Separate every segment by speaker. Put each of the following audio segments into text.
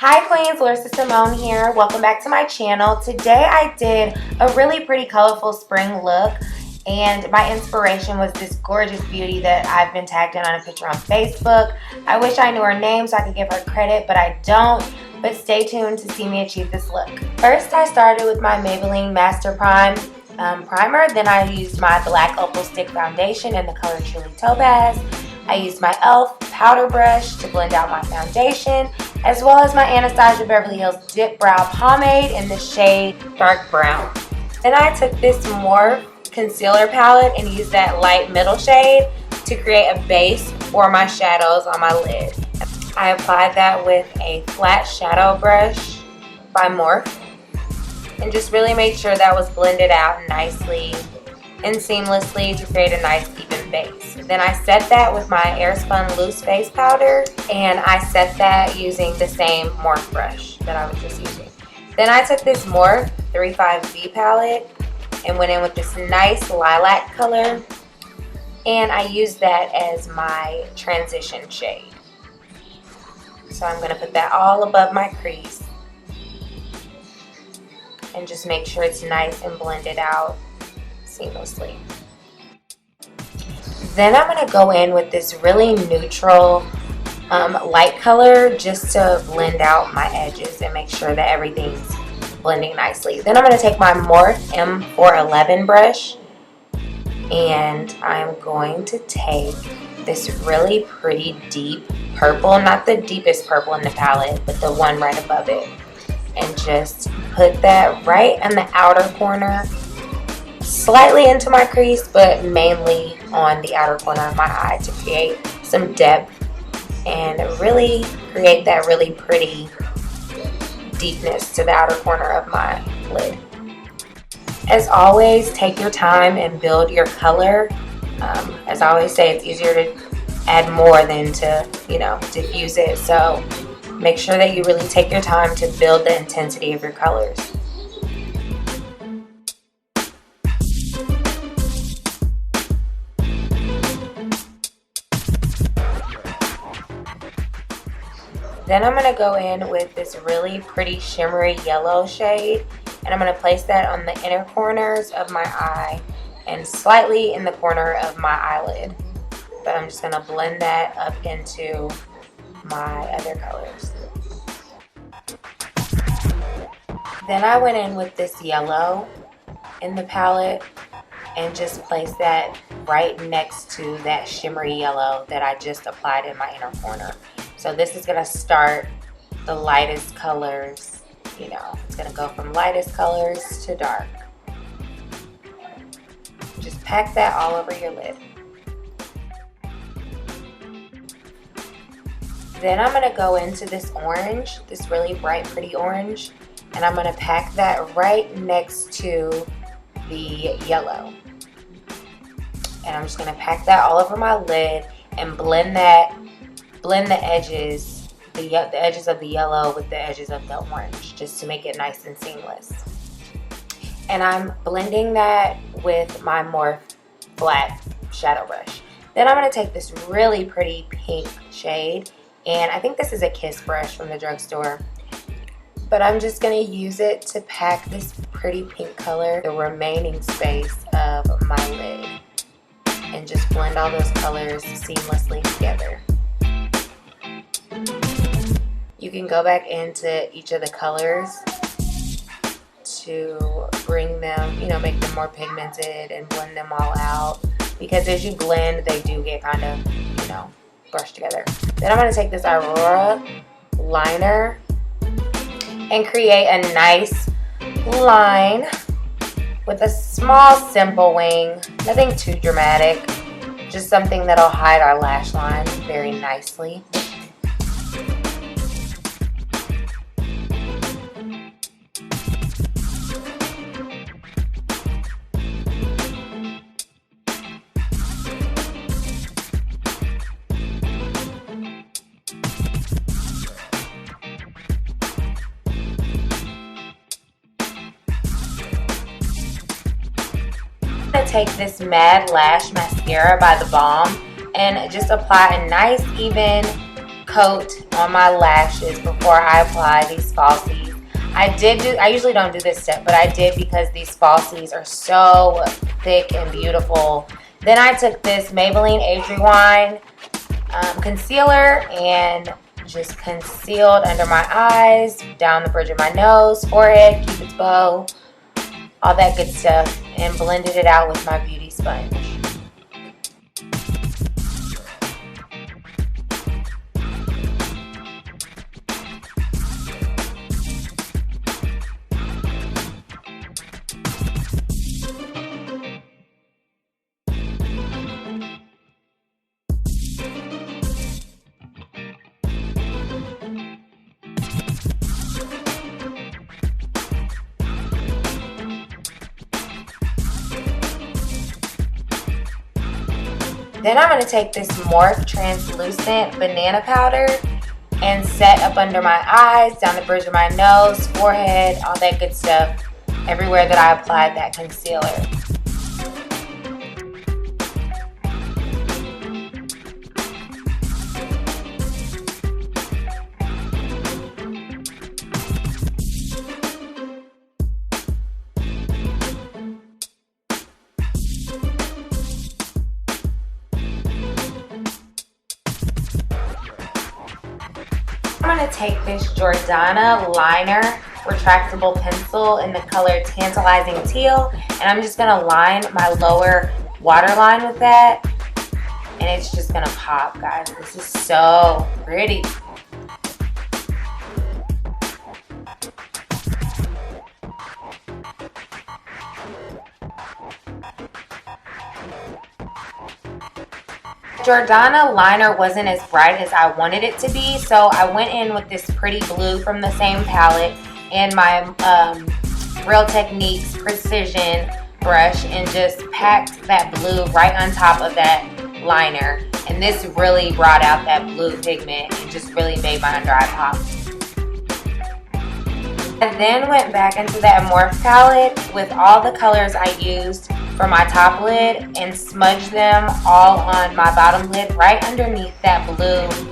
Speaker 1: Hi Queens, LaRisaSimone here. Welcome back to my channel. Today I did a really pretty colorful spring look, and my inspiration was this gorgeous beauty that I've been tagged in on a picture on Facebook. I wish I knew her name so I could give her credit, but I don't. But stay tuned to see me achieve this look. First, I started with my Maybelline Master Prime primer. Then I used my black opal stick foundation in the color Truly Topaz. I used my e.l.f. powder brush to blend out my foundation, as well as my Anastasia Beverly Hills Dip Brow Pomade in the shade Dark Brown. Then I took this Morphe concealer palette and used that light middle shade to create a base for my shadows on my lid. I applied that with a flat shadow brush by Morphe and just really made sure that was blended out nicely and seamlessly to create a nice even base. Then I set that with my Airspun loose face powder, and I set that using the same Morphe brush that I was just using. Then I took this Morphe 35V palette and went in with this nice lilac color, and I used that as my transition shade. So I'm gonna put that all above my crease and just make sure it's nice and blended out seamlessly. Then I'm going to go in with this really neutral light color just to blend out my edges and make sure that everything's blending nicely. Then I'm going to take my Morphe M411 brush and I'm going to take this really pretty deep purple, not the deepest purple in the palette, but the one right above it, and just put that right in the outer corner, slightly into my crease, but mainly on the outer corner of my eye to create some depth and really create that really pretty deepness to the outer corner of my lid. As always, take your time and build your color. As I always say, it's easier to add more than to, diffuse it. So make sure that you really take your time to build the intensity of your colors. Then I'm going to go in with this really pretty shimmery yellow shade, and I'm going to place that on the inner corners of my eye and slightly in the corner of my eyelid. But I'm just going to blend that up into my other colors. Then I went in with this yellow in the palette and just placed that right next to that shimmery yellow that I just applied in my inner corner. So this is going to start the lightest colors, it's going to go from lightest colors to dark. Just pack that all over your lid. Then I'm going to go into this orange, this really bright, pretty orange, and I'm going to pack that right next to the yellow. And I'm just going to pack that all over my lid and blend the edges, the edges of the yellow with the edges of the orange, just to make it nice and seamless. And I'm blending that with my Morphe flat shadow brush. Then I'm going to take this really pretty pink shade, and I think this is a Kiss brush from the drugstore, but I'm just going to use it to pack this pretty pink color, the remaining space of my lid, and just blend all those colors seamlessly together. You can go back into each of the colors to bring them, make them more pigmented and blend them all out, because as you blend, they do get kind of, brushed together. Then I'm going to take this Aurora liner and create a nice line with a small simple wing, nothing too dramatic, just something that'll hide our lash line very nicely. Take this Mad Lash mascara by The Balm and just apply a nice even coat on my lashes before I apply these falsies. I usually don't do this step, but I did because these falsies are so thick and beautiful. Then I took this Maybelline Age Rewind concealer and just concealed under my eyes, down the bridge of my nose, forehead, cupid's bow, all that good stuff, and blended it out with my beauty sponge. Then I'm going to take this Morphe translucent banana powder and set up under my eyes, down the bridge of my nose, forehead, all that good stuff, everywhere that I applied that concealer. I'm going to take this Jordana liner retractable pencil in the color Tantalizing Teal, and I'm just going to line my lower waterline with that, and it's just going to pop, guys. This is so pretty. Jordana liner wasn't as bright as I wanted it to be, so I went in with this pretty blue from the same palette and my Real Techniques Precision brush and just packed that blue right on top of that liner. And this really brought out that blue pigment and just really made my under eye pop. I then went back into that Morphe palette with all the colors I used for my top lid and smudged them all on my bottom lid right underneath that blue.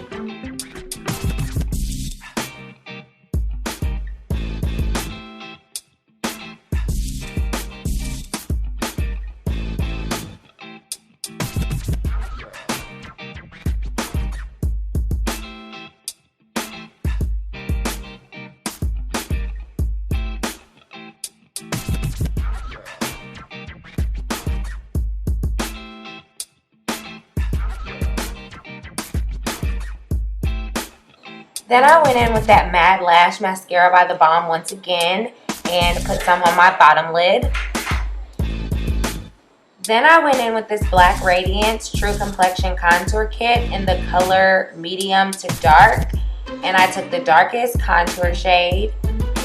Speaker 1: Then I went in with that Mad Lash Mascara by The Balm once again and put some on my bottom lid. Then I went in with this Black Radiance True Complexion Contour Kit in the color medium to dark. And I took the darkest contour shade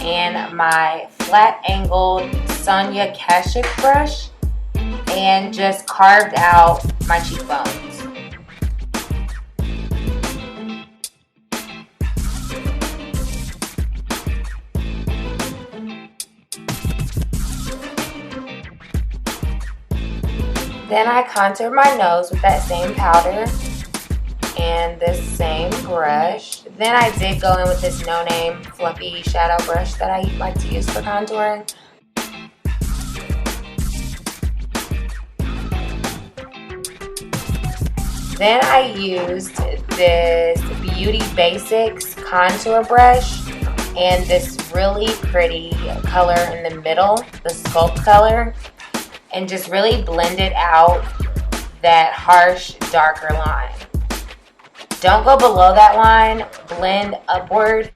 Speaker 1: and my flat angled Sonia Kashuk brush and just carved out my cheekbones. Then I contoured my nose with that same powder and this same brush. Then I did go in with this No Name fluffy shadow brush that I like to use for contouring. Then I used this Beauty Basics contour brush and this really pretty color in the middle, the Sculpt color, and just really blended out that harsh, darker line. Don't go below that line, blend upward.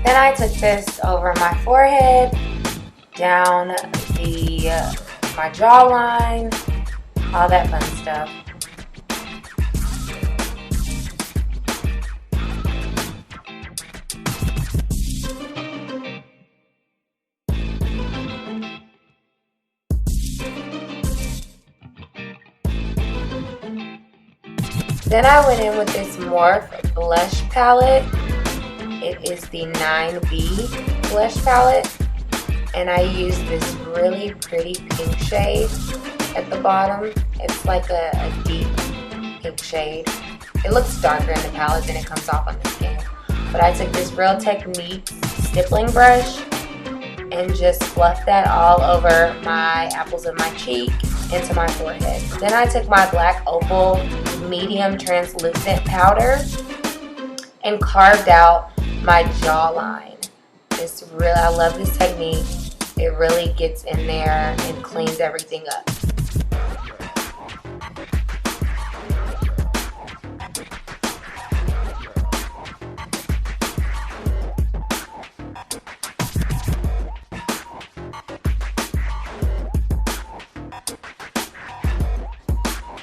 Speaker 1: Then I took this over my forehead, down my jawline, all that fun stuff. Then I went in with this Morphe blush palette. It is the 9B blush palette. And I used this really pretty pink shade at the bottom It's like a deep pink shade. It looks darker in the palette than it comes off on the skin. But I took this Real Techniques stippling brush and just fluffed that all over my apples of my cheek into my forehead. Then I took my black opal medium translucent powder and carved out my jawline. I love this technique. It really gets in there and cleans everything up.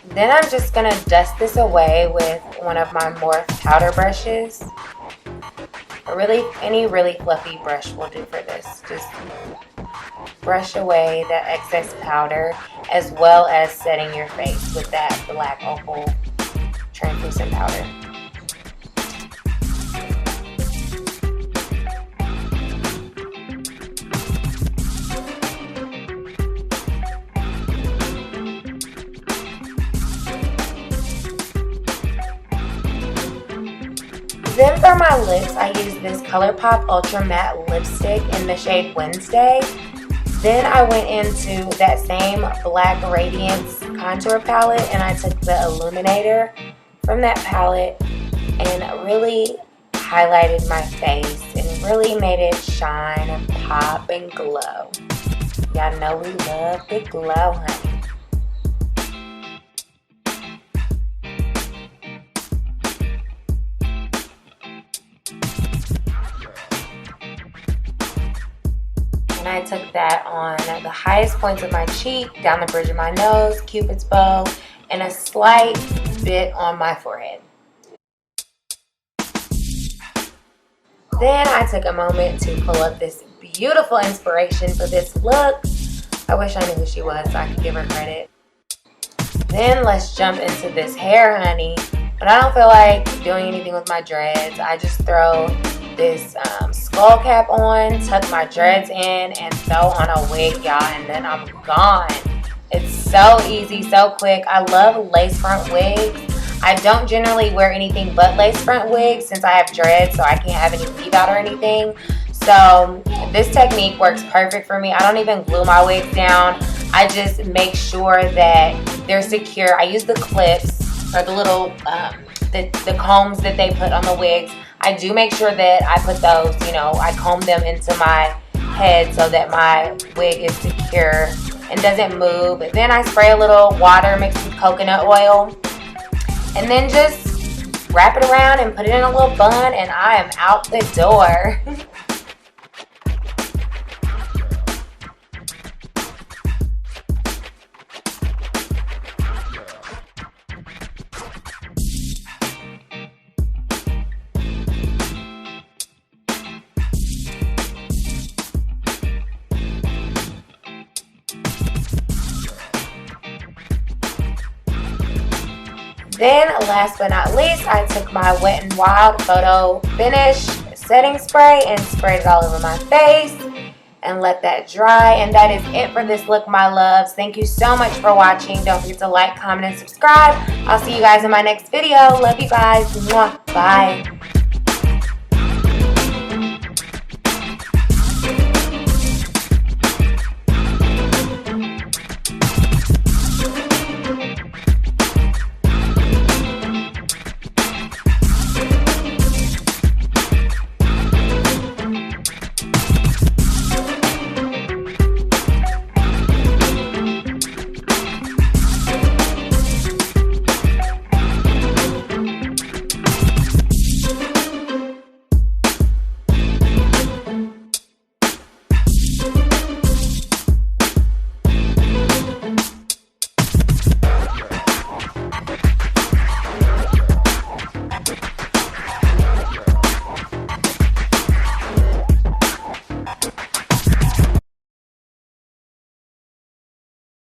Speaker 1: Then I'm just gonna dust this away with one of my Morph powder brushes. Any really fluffy brush will do for this. Just brush away that excess powder, as well as setting your face with that black opal translucent powder. Then for my lips, I use this ColourPop Ultra Matte Lipstick in the shade Wednesday. Then I went into that same Black Radiance contour palette and I took the illuminator from that palette and really highlighted my face and really made it shine and pop and glow. Y'all know we love the glow, honey. And I took that on the highest points of my cheek, down the bridge of my nose, Cupid's bow, and a slight bit on my forehead. Then I took a moment to pull up this beautiful inspiration for this look. I wish I knew who she was so I could give her credit. Then let's jump into this hair, honey. When I don't feel like doing anything with my dreads, I just throw this skull cap on, tuck my dreads in, and throw on a wig, y'all, and then I'm gone. It's so easy, so quick. I love lace front wigs. I don't generally wear anything but lace front wigs since I have dreads, so I can't have any leave out or anything. So this technique works perfect for me. I don't even glue my wigs down. I just make sure that they're secure. I use the clips or the little the combs that they put on the wigs. I do make sure that I put those, I comb them into my head so that my wig is secure and doesn't move. Then I spray a little water mixed with coconut oil and then just wrap it around and put it in a little bun and I am out the door. Then, last but not least, I took my Wet n Wild Photo Finish setting spray and sprayed it all over my face and let that dry. And that is it for this look, my loves. Thank you so much for watching. Don't forget to like, comment, and subscribe. I'll see you guys in my next video. Love you guys. Mwah. Bye.